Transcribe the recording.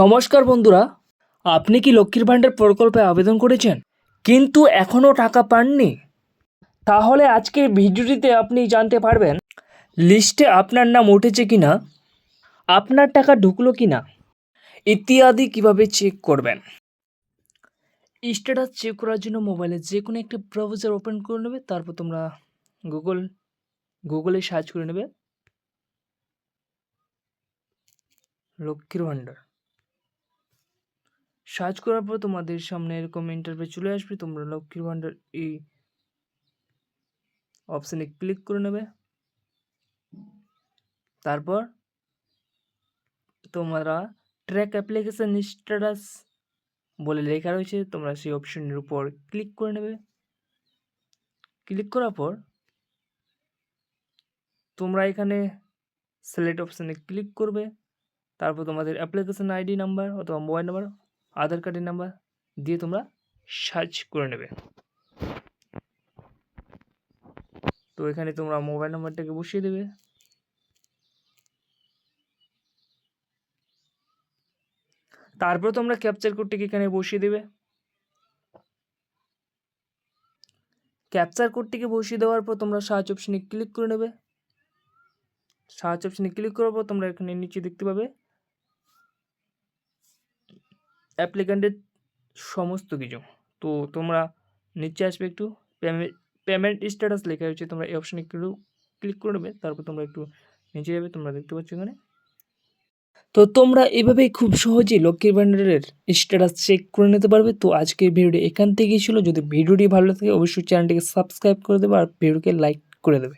নমস্কার বন্ধুরা, আপনি কি লক্ষ্মীর ভাণ্ডার প্রকল্পে আবেদন করেছেন কিন্তু এখনও টাকা পাননি? তাহলে আজকের ভিডিওটিতে আপনি জানতে পারবেন লিস্টে আপনার নাম উঠেছে কিনা, আপনার টাকা ঢুকলো কিনা ইত্যাদি কিভাবে চেক করবেন। স্ট্যাটাস চেক করার জন্য মোবাইলে যে কোনো একটি ব্রাউজার ওপেন করে নেবে। তারপর তোমরা গুগলে সার্চ করে নেবে লক্ষ্মীর ভাণ্ডার। সার্চ করার পর তোমাদের সামনে এরকম ইন্টারফেস চলে আসবে। তোমরা লক্ষ্মীর ভাণ্ডার এই অপশানে ক্লিক করে নেবে। তারপর তোমরা ট্র্যাক অ্যাপ্লিকেশন স্ট্যাটাস বলে লেখা রয়েছে, তোমরা সেই অপশনের উপর ক্লিক করে নেবে। ক্লিক করার পর তোমরা এখানে সিলেক্ট অপশানে ক্লিক করবে। তারপর তোমাদের অ্যাপ্লিকেশন আইডি নাম্বার অথবা মোবাইল নাম্বার, আধার কার্ডের নাম্বার দিয়ে তোমরা সার্চ করে নেবে। তো এখানে তোমরা মোবাইল নাম্বারটাকে বসিয়ে দেবে। তারপর তোমরা ক্যাপচার কোডটিকে এখানে বসিয়ে দেবে। ক্যাপচার কোডটিকে বসিয়ে দেওয়ার পর তোমরা সার্চ অপশনে ক্লিক করে নেবে। সার্চ অপশনে ক্লিক করার পর তোমরা এখানে নিচে দেখতে পাবে অ্যাপ্লিক্যান্টের সমস্ত কিছু। তো তোমরা নিচে আসবে, একটু পেমেন্ট স্ট্যাটাস লেখা হয়েছে, তোমরা এই অপশনে একটু ক্লিক করে নেবে। তারপর তোমরা একটু নিচে যাবে, তোমরা দেখতে পাচ্ছ এখানে। তো তোমরা এভাবেই খুব সহজেই লক্ষ্মীর ভাণ্ডারের স্ট্যাটাস চেক করে নিতে পারবে। তো আজকের ভিডিওটি এখান থেকেই ছিল। যদি ভিডিওটি ভালো লাগে অবশ্যই চ্যানেলটিকে সাবস্ক্রাইব করে দেবে আর ভিডিওকে লাইক করে দেবে।